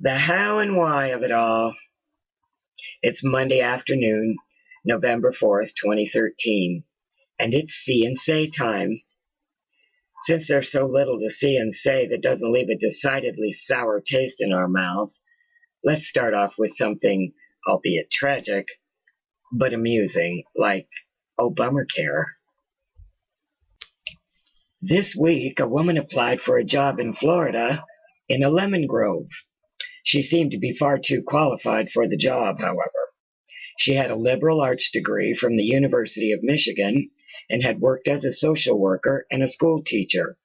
The how and why of it all. It's Monday afternoon, November 4th, 2013, and it's see and say time. Since there's so little to see and say that doesn't leave a decidedly sour taste in our mouths, let's start off with something, albeit tragic, but amusing, like Obamacare. This week, a woman applied for a job in Florida in a lemon grove. She seemed to be far too qualified for the job, however. She had a liberal arts degree from the University of Michigan and had worked as a social worker and a school teacher.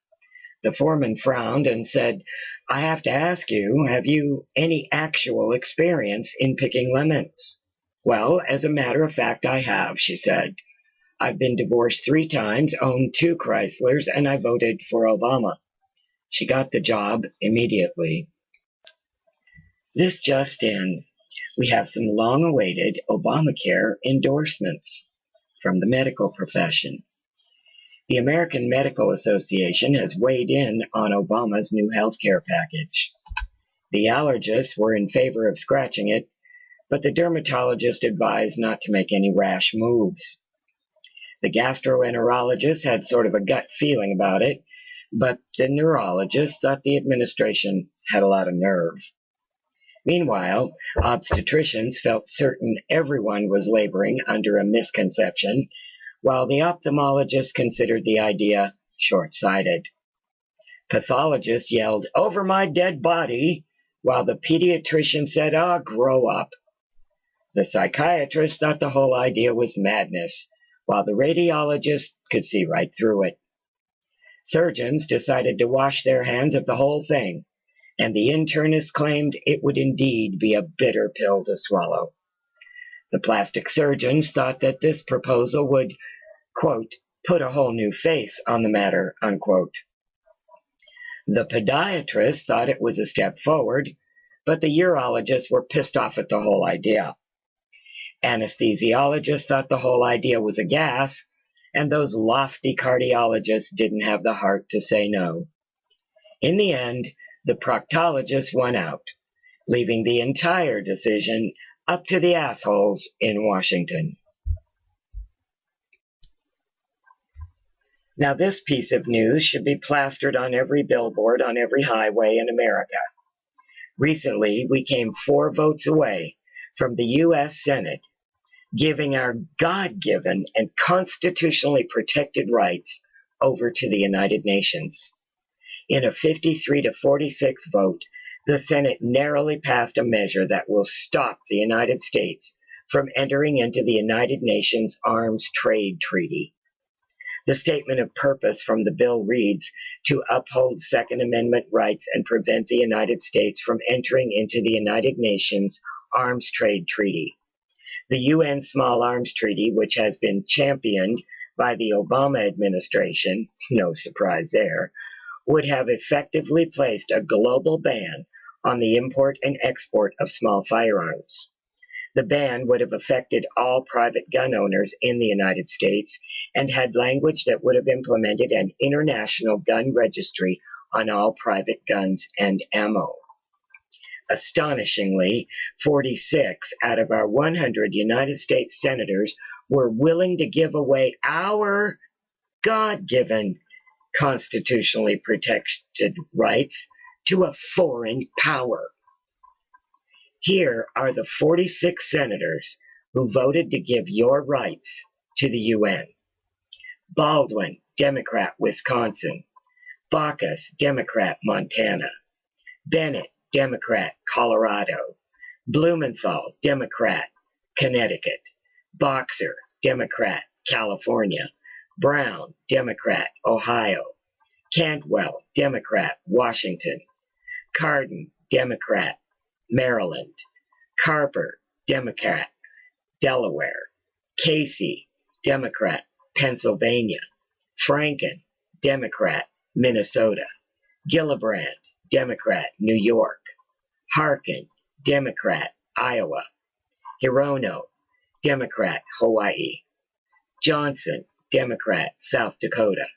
The foreman frowned and said, "I have to ask you, have you any actual experience in picking lemons?" "Well, as a matter of fact, I have," she said. "I've been divorced 3 times, owned 2 Chryslers, and I voted for Obama." She got the job immediately. This just in, we have some long-awaited Obamacare endorsements from the medical profession. The American Medical Association has weighed in on Obama's new health care package. The allergists were in favor of scratching it, but the dermatologist advised not to make any rash moves. The gastroenterologist had sort of a gut feeling about it, but the neurologist thought the administration had a lot of nerve. Meanwhile, obstetricians felt certain everyone was laboring under a misconception, while the ophthalmologists considered the idea short-sighted. Pathologists yelled, "Over my dead body," while the pediatrician said, "Ah, grow up." The psychiatrist thought the whole idea was madness, while the radiologist could see right through it. Surgeons decided to wash their hands of the whole thing, and the internist claimed it would indeed be a bitter pill to swallow. The plastic surgeons thought that this proposal would, quote, "put a whole new face on the matter," unquote. The podiatrists thought it was a step forward, but the urologists were pissed off at the whole idea. Anesthesiologists thought the whole idea was a gas, and those lofty cardiologists didn't have the heart to say no. In the end, the proctologists won out, leaving the entire decision up to the assholes in Washington. Now, this piece of news should be plastered on every billboard on every highway in America. Recently, we came 4 votes away from the U.S. Senate giving our God-given and constitutionally protected rights over to the United Nations. In a 53-46 vote, the Senate narrowly passed a measure that will stop the United States from entering into the United Nations Arms Trade Treaty. The statement of purpose from the bill reads, "to uphold Second Amendment rights and prevent the United States from entering into the United Nations Arms Trade Treaty." The UN Small Arms Treaty, which has been championed by the Obama administration, no surprise there, would have effectively placed a global ban on the import and export of small firearms. The ban would have affected all private gun owners in the United States and had language that would have implemented an international gun registry on all private guns and ammo. Astonishingly, 46 out of our 100 United States senators were willing to give away our God-given constitutionally protected rights to a foreign power. Here are the 46 senators who voted to give your rights to the UN. Baldwin, Democrat, Wisconsin. Baucus, Democrat, Montana. Bennett, Democrat, Colorado. Blumenthal, Democrat, Connecticut. Boxer, Democrat, California. Brown, Democrat, Ohio. Cantwell, Democrat, Washington. Cardin, Democrat, Maryland. Carper, Democrat, Delaware. Casey, Democrat, Pennsylvania. Franken, Democrat, Minnesota. Gillibrand, Democrat, New York. Harkin, Democrat, Iowa. Hirono, Democrat, Hawaii. Johnson, Democrat, South Dakota.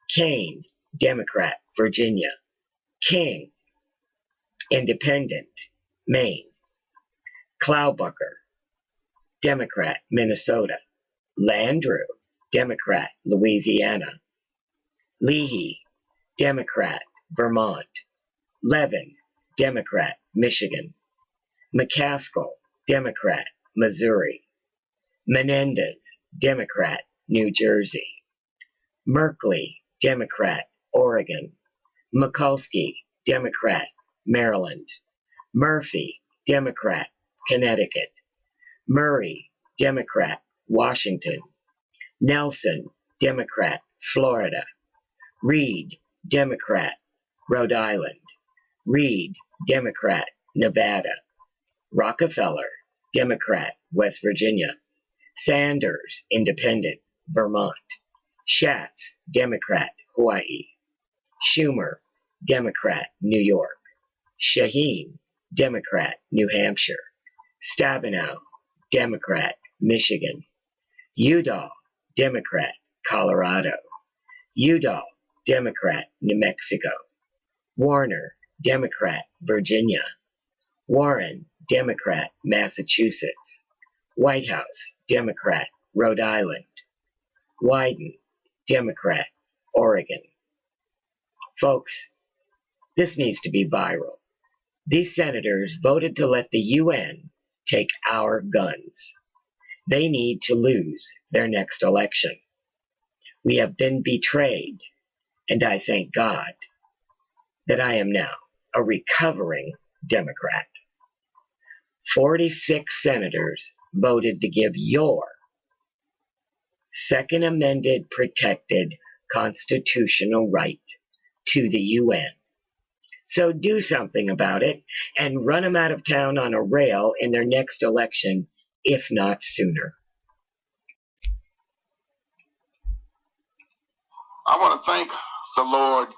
Kane, Democrat, Virginia. King, Independent, Maine. Klaubacher, Democrat, Minnesota. Landrieu, Democrat, Louisiana. Leahy, Democrat, Vermont. Levin, Democrat, Michigan. McCaskill, Democrat, Missouri. Menendez, Democrat, New Jersey. Merkley, Democrat, Oregon. Mikulski, Democrat, Maryland. Murphy, Democrat, Connecticut. Murray, Democrat, Washington. Nelson, Democrat, Florida. Reed, Democrat, Rhode Island. Reed, Democrat, Nevada. Rockefeller, Democrat, West Virginia. Sanders, Independent, Vermont. Schatz, Democrat, Hawaii. Schumer, Democrat, New York. Shaheen, Democrat, New Hampshire. Stabenow, Democrat, Michigan. Udall, Democrat, Colorado. Udall, Democrat, New Mexico. Warner, Democrat, Virginia. Warren, Democrat, Massachusetts. White House, Democrat, Rhode Island. Wyden, Democrat, Oregon. Folks, this needs to be viral. These senators voted to let the UN take our guns. They need to lose their next election. We have been betrayed, and I thank God that I am now a recovering Democrat. 46 senators voted to give your Second Amended protected constitutional right to the UN. So do something about it and run them out of town on a rail in their next election, if not sooner. I want to thank the Lord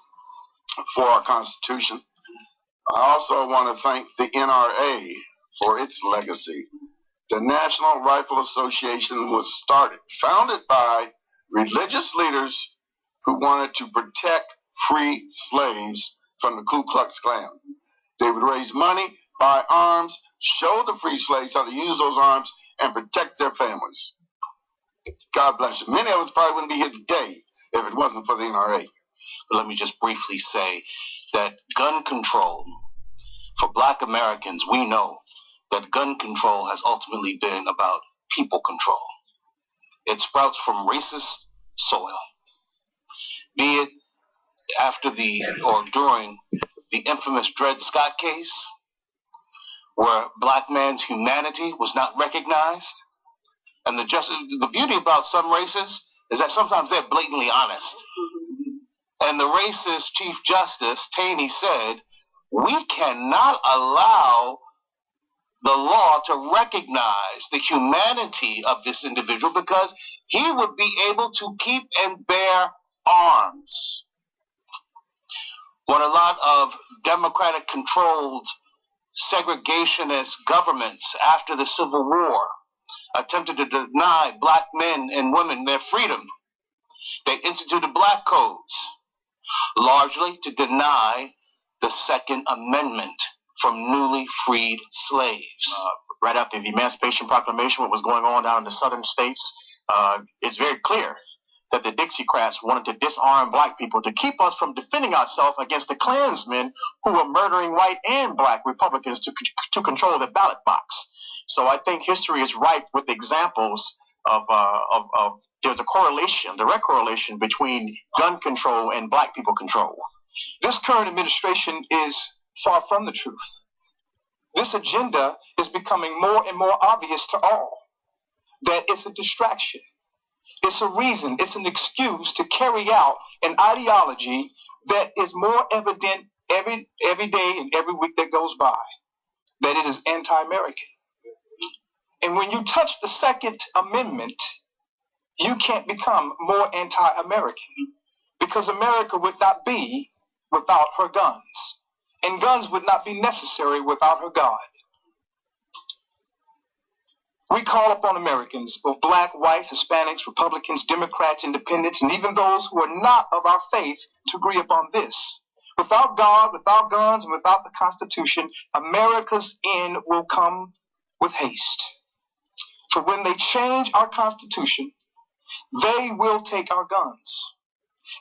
for our Constitution. I also want to thank the NRA for its legacy. The National Rifle Association was founded by religious leaders who wanted to protect free slaves from the Ku Klux Klan. They would raise money, buy arms, show the free slaves how to use those arms, and protect their families. God bless you. Many of us probably wouldn't be here today if it wasn't for the NRA. But let me just briefly say that gun control, for Black Americans, we know that gun control has ultimately been about people control. It sprouts from racist soil, be it after or during the infamous Dred Scott case, where Black man's humanity was not recognized. And the beauty about some racists is that sometimes they're blatantly honest. And the racist Chief Justice Taney said, we cannot allow the law to recognize the humanity of this individual because he would be able to keep and bear arms. When a lot of Democratic-controlled segregationist governments after the Civil War attempted to deny Black men and women their freedom, they instituted black codes, largely to deny the Second Amendment from newly freed slaves. Right after the Emancipation Proclamation, what was going on down in the southern states, it's very clear that the Dixiecrats wanted to disarm Black people to keep us from defending ourselves against the Klansmen who were murdering white and Black Republicans to control the ballot box. So I think history is ripe with examples of there's a correlation, direct correlation between gun control and Black people control. This current administration is far from the truth. This agenda is becoming more and more obvious to all that it's a distraction. It's a reason, it's an excuse to carry out an ideology that is more evident every day and every week that goes by, that it is anti-American. And when you touch the Second Amendment, you can't become more anti-American, because America would not be without her guns, and guns would not be necessary without her God. We call upon Americans, both Black, white, Hispanics, Republicans, Democrats, Independents, and even those who are not of our faith, to agree upon this. Without God, without guns, and without the Constitution, America's end will come with haste. For when they change our Constitution, they will take our guns.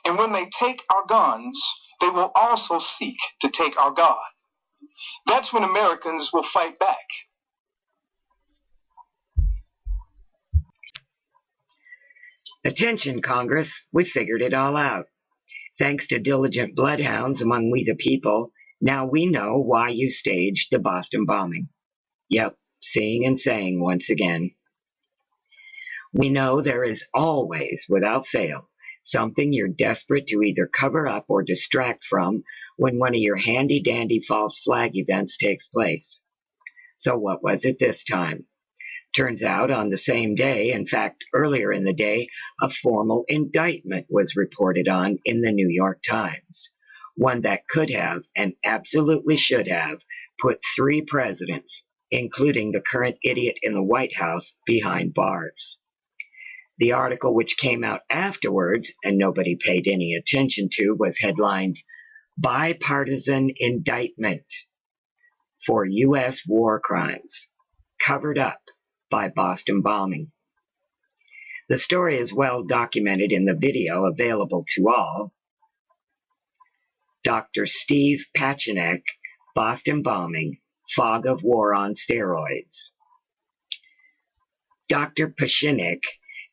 And when they take our guns, they will also seek to take our God. That's when Americans will fight back. Attention, Congress, we figured it all out. Thanks to diligent bloodhounds among we the people, now we know why you staged the Boston bombing. Yep, seeing and saying once again. We know there is always, without fail, something you're desperate to either cover up or distract from when one of your handy-dandy false flag events takes place. So what was it this time? Turns out on the same day, in fact earlier in the day, a formal indictment was reported on in the New York Times. One that could have, and absolutely should have, put 3 presidents, including the current idiot in the White House, behind bars. The article which came out afterwards, and nobody paid any attention to, was headlined, "Bipartisan Indictment for U.S. War Crimes, Covered Up by Boston Bombing." The story is well documented in the video available to all. Dr. Steve Pachinek, Boston Bombing, Fog of War on Steroids. Dr. Pachinek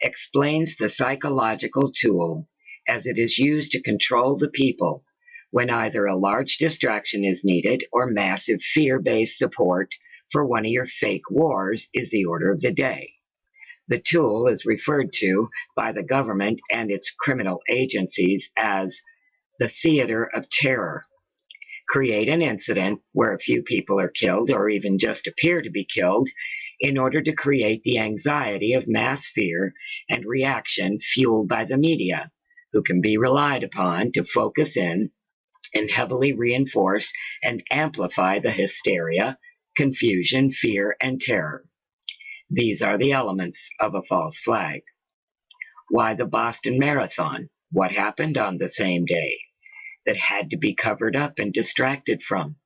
explains the psychological tool as it is used to control the people when either a large distraction is needed or massive fear-based support for one of your fake wars is the order of the day. The tool is referred to by the government and its criminal agencies as the theater of terror. Create an incident where a few people are killed or even just appear to be killed in order to create the anxiety of mass fear and reaction fueled by the media, who can be relied upon to focus in and heavily reinforce and amplify the hysteria, confusion, fear, and terror. These are the elements of a false flag. Why the Boston Marathon? What happened on the same day that had to be covered up and distracted from?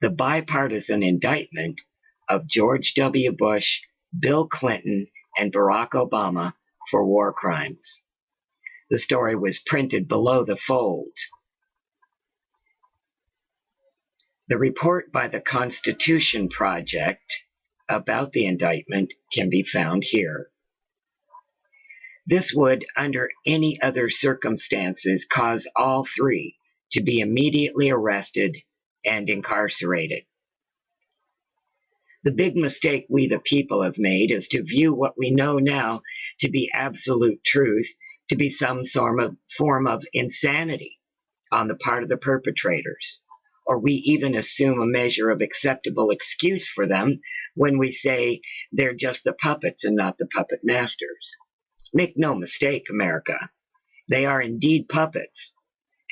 The bipartisan indictment of George W. Bush, Bill Clinton, and Barack Obama for war crimes. The story was printed below the fold. The report by the Constitution Project about the indictment can be found here. This would, under any other circumstances, cause all 3 to be immediately arrested and incarcerated. The big mistake we the people have made is to view what we know now to be absolute truth to be some form of insanity on the part of the perpetrators, or we even assume a measure of acceptable excuse for them when we say they're just the puppets and not the puppet masters. Make no mistake, America, they are indeed puppets,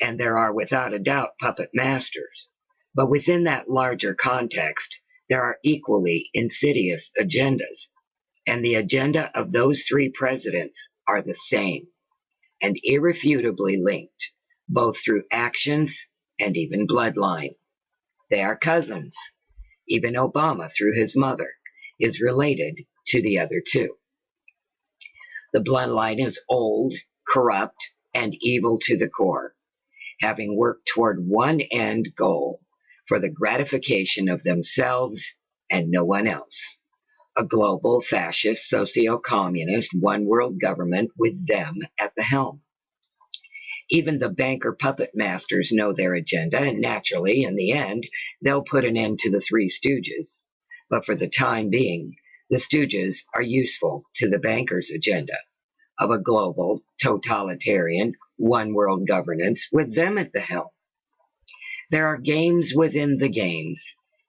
and there are without a doubt puppet masters. But within that larger context, there are equally insidious agendas, and the agenda of those 3 presidents are the same, and irrefutably linked, both through actions and even bloodline. They are cousins. Even Obama, through his mother, is related to the other 2. The bloodline is old, corrupt, and evil to the core, having worked toward one end goal, for the gratification of themselves and no one else. A global, fascist, socio-communist, one-world government with them at the helm. Even the banker puppet masters know their agenda, and naturally, in the end, they'll put an end to the 3 stooges. But for the time being, the stooges are useful to the bankers' agenda of a global, totalitarian, one-world governance with them at the helm. There are games within the games,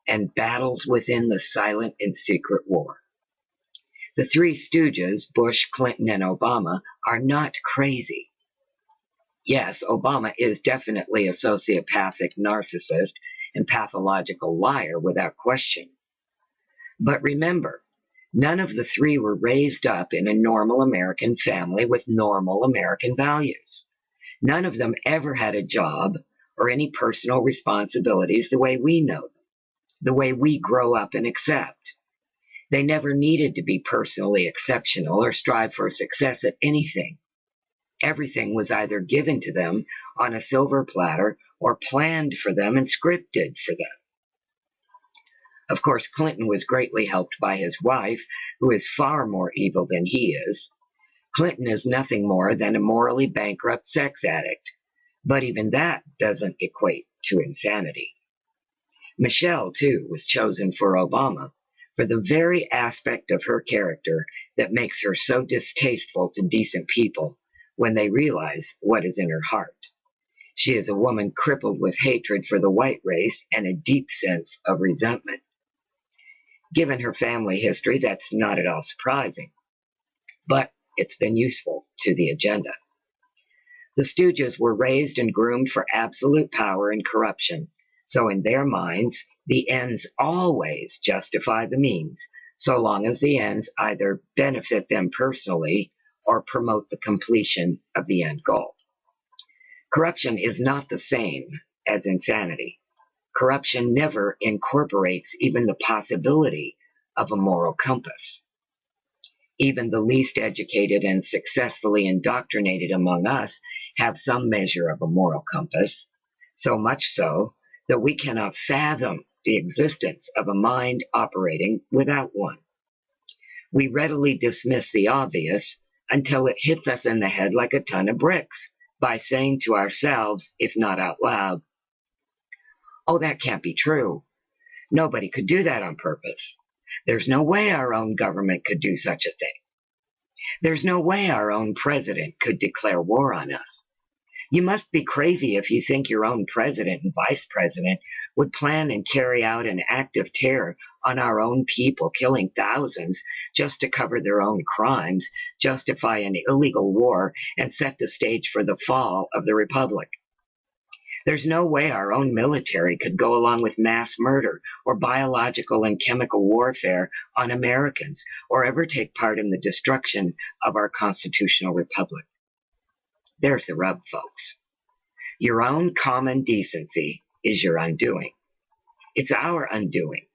and battles within the silent and secret war. The 3 stooges, Bush, Clinton, and Obama, are not crazy. Yes, Obama is definitely a sociopathic narcissist and pathological liar without question. But remember, none of the 3 were raised up in a normal American family with normal American values. None of them ever had a job or any personal responsibilities the way we know them, the way we grow up and accept. They never needed to be personally exceptional or strive for success at anything. Everything was either given to them on a silver platter or planned for them and scripted for them. Of course, Clinton was greatly helped by his wife, who is far more evil than he is. Clinton is nothing more than a morally bankrupt sex addict, but even that doesn't equate to insanity. Michelle, too, was chosen for Obama for the very aspect of her character that makes her so distasteful to decent people when they realize what is in her heart. She is a woman crippled with hatred for the white race and a deep sense of resentment. Given her family history, that's not at all surprising, but it's been useful to the agenda. The Stooges were raised and groomed for absolute power and corruption, so in their minds, the ends always justify the means, so long as the ends either benefit them personally or promote the completion of the end goal. Corruption is not the same as insanity. Corruption never incorporates even the possibility of a moral compass. Even the least educated and successfully indoctrinated among us have some measure of a moral compass, so much so that we cannot fathom the existence of a mind operating without one. We readily dismiss the obvious until it hits us in the head like a ton of bricks by saying to ourselves, if not out loud, "Oh, that can't be true. Nobody could do that on purpose. There's no way our own government could do such a thing. There's no way our own president could declare war on us. You must be crazy if you think your own president and vice president would plan and carry out an act of terror on our own people, killing thousands just to cover their own crimes, justify an illegal war, and set the stage for the fall of the republic. There's no way our own military could go along with mass murder or biological and chemical warfare on Americans or ever take part in the destruction of our constitutional republic." There's the rub, folks. Your own common decency is your undoing. It's our undoing,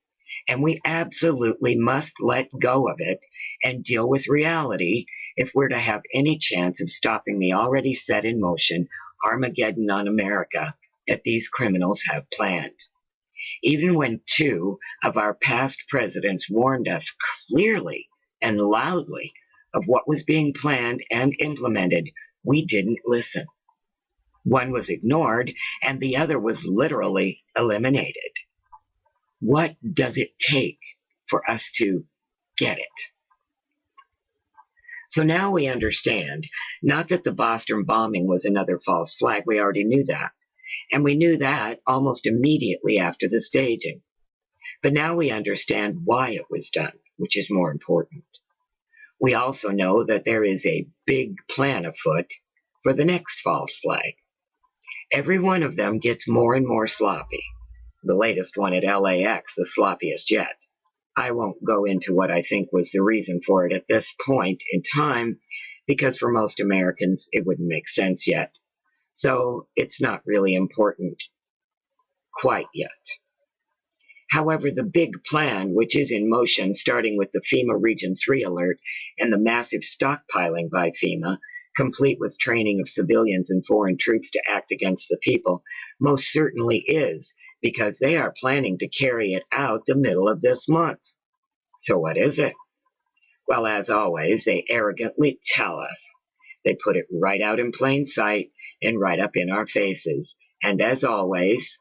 and we absolutely must let go of it and deal with reality if we're to have any chance of stopping the already set in motion Armageddon on America that these criminals have planned. Even when two of our past presidents warned us clearly and loudly of what was being planned and implemented, we didn't listen. One was ignored, and the other was literally eliminated. What does it take for us to get it? So now we understand, not that the Boston bombing was another false flag, we already knew that. And we knew that almost immediately after the staging. But now we understand why it was done, which is more important. We also know that there is a big plan afoot for the next false flag. Every one of them gets more and more sloppy. The latest one at LAX, the sloppiest yet. I won't go into what I think was the reason for it at this point in time, because for most Americans it wouldn't make sense yet. So it's not really important quite yet. However, the big plan, which is in motion starting with the FEMA Region 3 alert and the massive stockpiling by FEMA, complete with training of civilians and foreign troops to act against the people, most certainly is, because they are planning to carry it out the middle of this month. So what is it? Well, as always, they arrogantly tell us. They put it right out in plain sight and right up in our faces. And as always,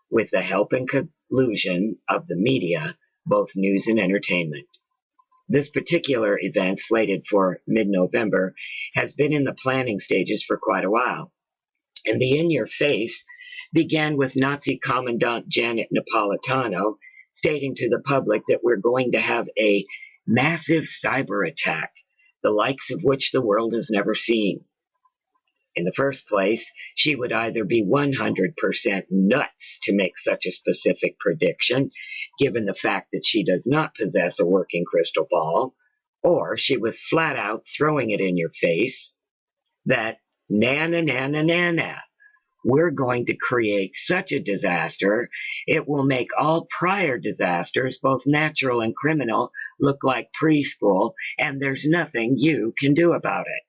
with the help and collusion of the media, both news and entertainment. This particular event, slated for mid-November, has been in the planning stages for quite a while. And the in-your-face began with Nazi Commandant Janet Napolitano stating to the public that we're going to have a massive cyber attack, the likes of which the world has never seen. In the first place, she would either be 100% nuts to make such a specific prediction, given the fact that she does not possess a working crystal ball, or she was flat out throwing it in your face that na-na-na-na-na-na, We're going to create such a disaster, it will make all prior disasters, both natural and criminal, look like preschool, and there's nothing you can do about it.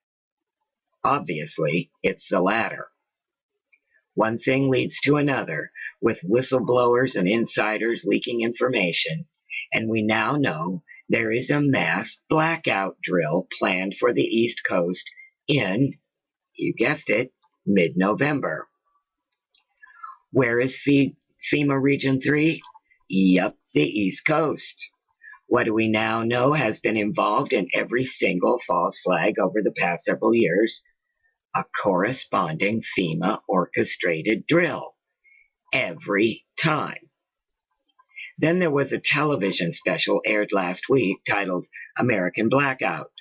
Obviously, it's the latter. One thing leads to another, with whistleblowers and insiders leaking information, and we now know there is a mass blackout drill planned for the East Coast in, you guessed it, mid-November. Where is FEMA Region 3? Yup, the East Coast. What do we now know has been involved in every single false flag over the past several years? A corresponding FEMA orchestrated drill. Every time. Then there was a television special aired last week titled American Blackout,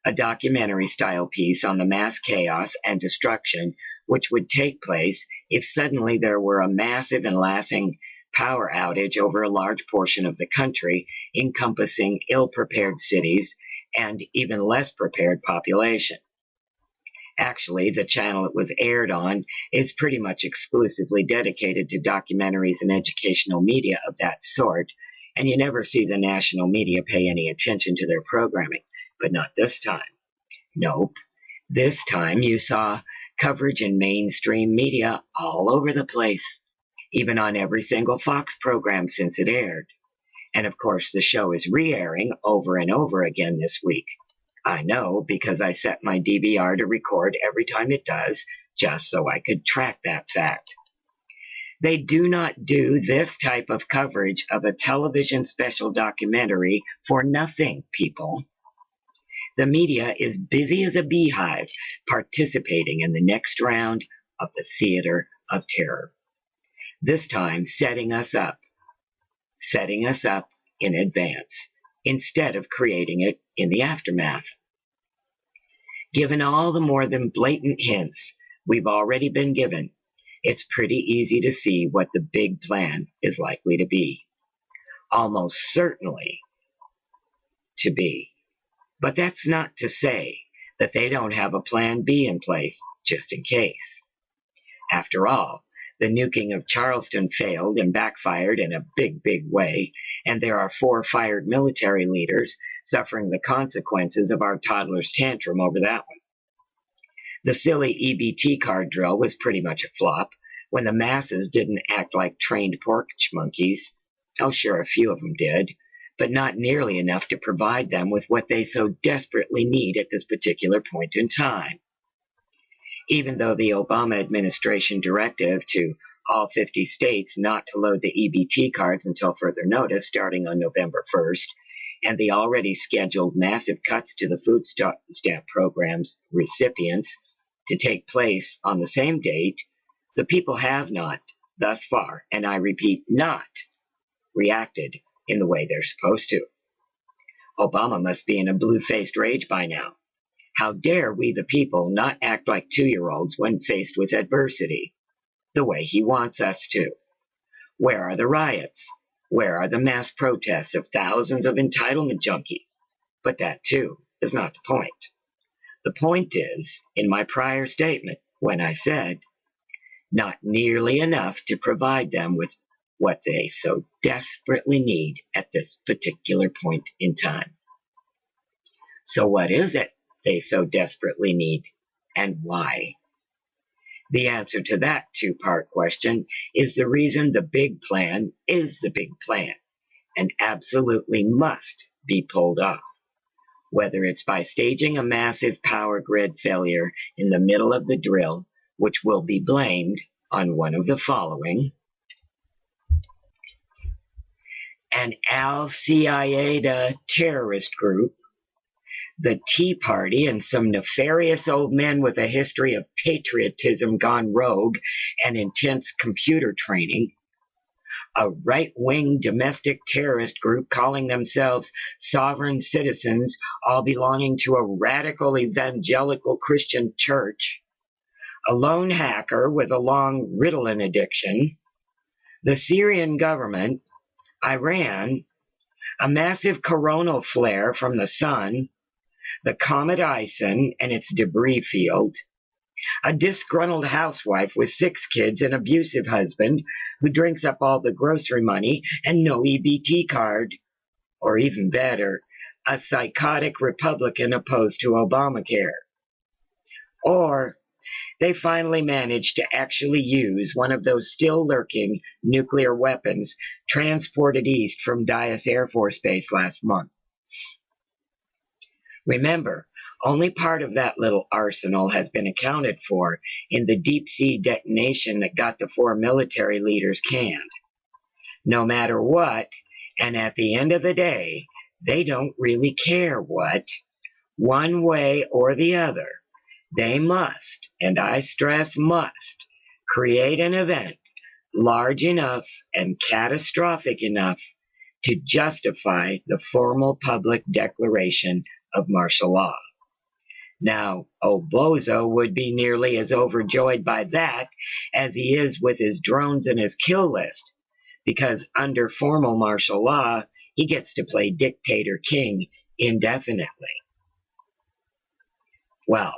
a documentary-style piece on the mass chaos and destruction which would take place if suddenly there were a massive and lasting power outage over a large portion of the country, encompassing ill-prepared cities and even less prepared population. Actually, the channel it was aired on is pretty much exclusively dedicated to documentaries and educational media of that sort, and you never see the national media pay any attention to their programming. But not this time. Nope. This time you saw coverage in mainstream media all over the place, even on every single Fox program since it aired. And of course, the show is re-airing over and over again this week. I know, because I set my DVR to record every time it does, just so I could track that fact. They do not do this type of coverage of a television special documentary for nothing, people. The media is busy as a beehive participating in the next round of the theater of terror. This time setting us up in advance, instead of creating it in the aftermath. Given all the more than blatant hints we've already been given, it's pretty easy to see what the big plan is likely to be. Almost certainly to be. But that's not to say that they don't have a plan B in place, just in case. After all, the nuking of Charleston failed and backfired in a big, big way, and there are 4 fired military leaders suffering the consequences of our toddler's tantrum over that one. The silly EBT card drill was pretty much a flop when the masses didn't act like trained porch monkeys. Oh, sure, a few of them did, but not nearly enough to provide them with what they so desperately need at this particular point in time. Even though the Obama administration directive to all 50 states not to load the EBT cards until further notice starting on November 1st, and the already scheduled massive cuts to the food stamp program's recipients to take place on the same date, the people have not, thus far, and I repeat, not reacted in the way they're supposed to. Obama must be in a blue-faced rage by now. How dare we the people not act like 2-year-olds when faced with adversity, the way he wants us to? Where are the riots? Where are the mass protests of thousands of entitlement junkies? But that, too, is not the point. The point is, in my prior statement, when I said, not nearly enough to provide them with what they so desperately need at this particular point in time. So what is it they so desperately need, and why? The answer to that 2-part question is the reason the big plan is the big plan, and absolutely must be pulled off, whether it's by staging a massive power grid failure in the middle of the drill, which will be blamed on one of the following: an Al-Qaeda terrorist group, the Tea Party, and some nefarious old men with a history of patriotism gone rogue and intense computer training, a right-wing domestic terrorist group calling themselves sovereign citizens, all belonging to a radical evangelical Christian church, a lone hacker with a long Ritalin addiction, the Syrian government, Iran, a massive coronal flare from the sun, the comet Ison and its debris field, A disgruntled housewife with 6 kids, an abusive husband who drinks up all the grocery money and no EBT card. Or even better, a psychotic Republican opposed to Obamacare. Or they finally managed to actually use one of those still lurking nuclear weapons transported east from Dyess Air Force Base last month. Remember, only part of that little arsenal has been accounted for in the deep-sea detonation that got the 4 military leaders canned. No matter what, and at the end of the day, they don't really care what, one way or the other. They must, and I stress must, create an event large enough and catastrophic enough to justify the formal public declaration of martial law. Now, Obozo would be nearly as overjoyed by that as he is with his drones and his kill list, because under formal martial law, he gets to play dictator king indefinitely. Well,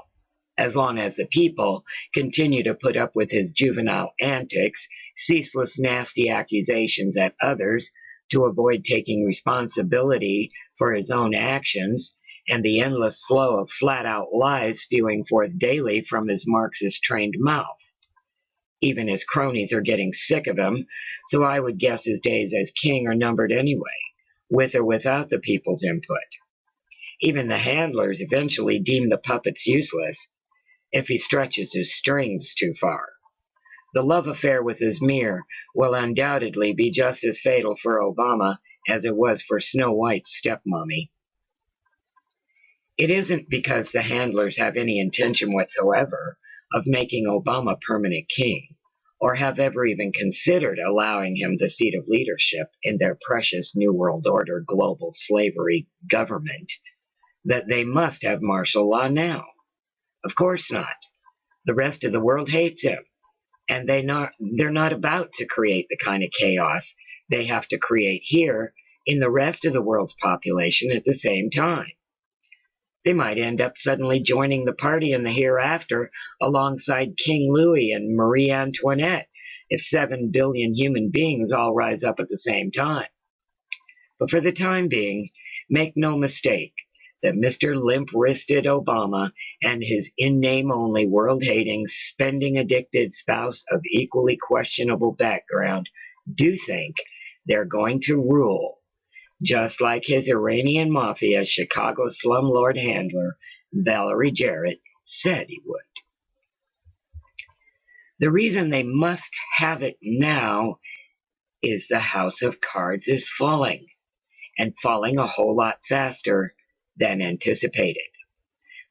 as long as the people continue to put up with his juvenile antics, ceaseless nasty accusations at others to avoid taking responsibility for his own actions, and the endless flow of flat-out lies spewing forth daily from his Marxist-trained mouth. Even his cronies are getting sick of him, so I would guess his days as king are numbered anyway, with or without the people's input. Even the handlers eventually deem the puppets useless if he stretches his strings too far. The love affair with Izmir will undoubtedly be just as fatal for Obama as it was for Snow White's stepmommy. It isn't because the handlers have any intention whatsoever of making Obama permanent king, or have ever even considered allowing him the seat of leadership in their precious New World Order global slavery government, that they must have martial law now. Of course not. The rest of the world hates him, and they're not about to create the kind of chaos they have to create here in the rest of the world's population at the same time. They might end up suddenly joining the party in the hereafter alongside King Louis and Marie Antoinette if 7 billion human beings all rise up at the same time. But for the time being, make no mistake that Mr. Limp-Wristed Obama and his in-name-only world-hating, spending-addicted spouse of equally questionable background do think they're going to rule, just like his Iranian mafia Chicago slumlord handler, Valerie Jarrett, said he would. The reason they must have it now is the house of cards is falling, and falling a whole lot faster than anticipated.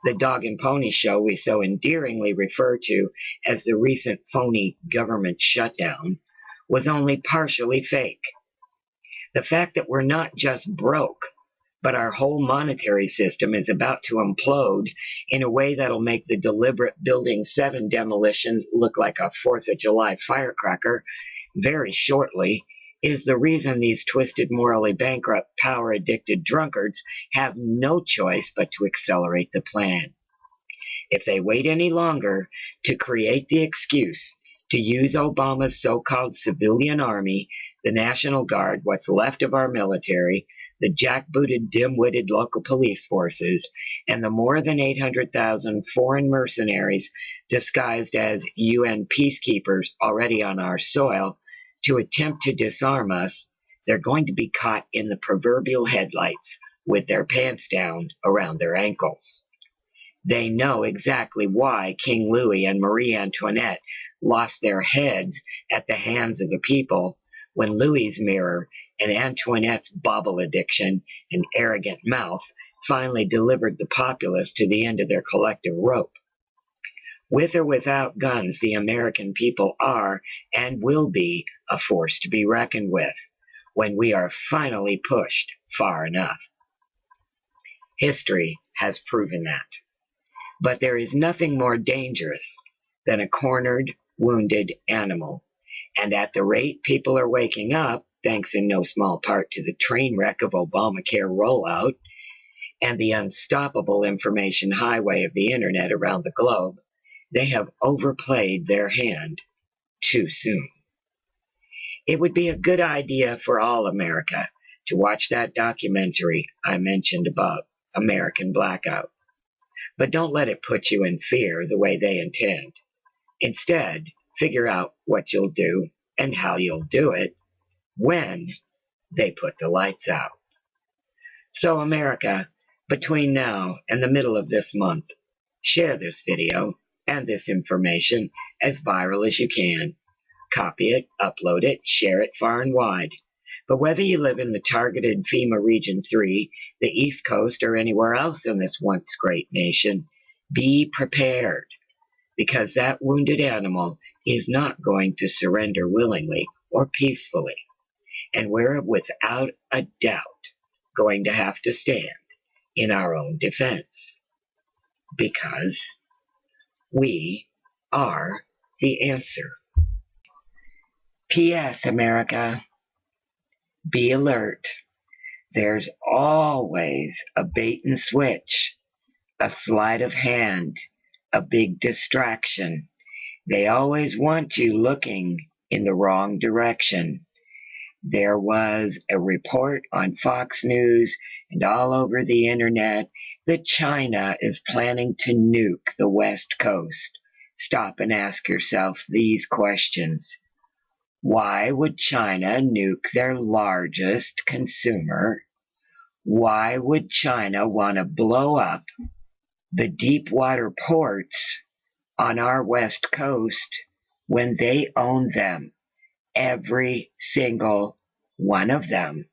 The dog and pony show we so endearingly refer to as the recent phony government shutdown was only partially fake. The fact that we're not just broke, but our whole monetary system is about to implode in a way that'll make the deliberate Building 7 demolition look like a 4th of July firecracker very shortly is the reason these twisted, morally bankrupt, power-addicted drunkards have no choice but to accelerate the plan. If they wait any longer to create the excuse to use Obama's so-called civilian army, the National Guard, what's left of our military, the jackbooted, dim-witted local police forces, and the more than 800,000 foreign mercenaries disguised as UN peacekeepers already on our soil, to attempt to disarm us, they're going to be caught in the proverbial headlights with their pants down around their ankles. They know exactly why King Louis and Marie Antoinette lost their heads at the hands of the people when Louis's mirror and Antoinette's bauble addiction and arrogant mouth finally delivered the populace to the end of their collective rope. With or without guns, the American people are and will be a force to be reckoned with when we are finally pushed far enough. History has proven that. But there is nothing more dangerous than a cornered, wounded animal. And at the rate people are waking up, thanks in no small part to the train wreck of Obamacare rollout and the unstoppable information highway of the internet around the globe, they have overplayed their hand too soon. It would be a good idea for all America to watch that documentary I mentioned above, American Blackout. But don't let it put you in fear the way they intend. Instead, figure out what you'll do and how you'll do it when they put the lights out. So America, between now and the middle of this month, share this video and this information as viral as you can. Copy it, upload it, share it far and wide. But whether you live in the targeted FEMA Region 3, the East Coast, or anywhere else in this once great nation, be prepared, because that wounded animal is not going to surrender willingly or peacefully. And we're without a doubt going to have to stand in our own defense, because we are the answer. P.S. America, be alert. There's always a bait and switch, a sleight of hand, a big distraction. They always want you looking in the wrong direction. There was a report on Fox News and all over the internet that China is planning to nuke the West Coast. Stop and ask yourself these questions. Why would China nuke their largest consumer? Why would China want to blow up the deep water ports on our West Coast when they own them? Every single one of them.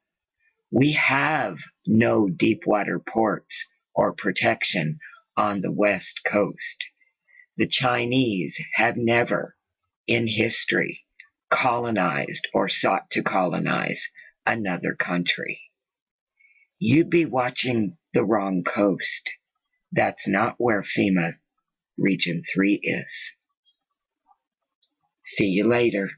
We have no deep water ports or protection on the West Coast. The Chinese have never in history colonized or sought to colonize another country. You'd be watching the wrong coast. That's not where FEMA Region 3 is. See you later.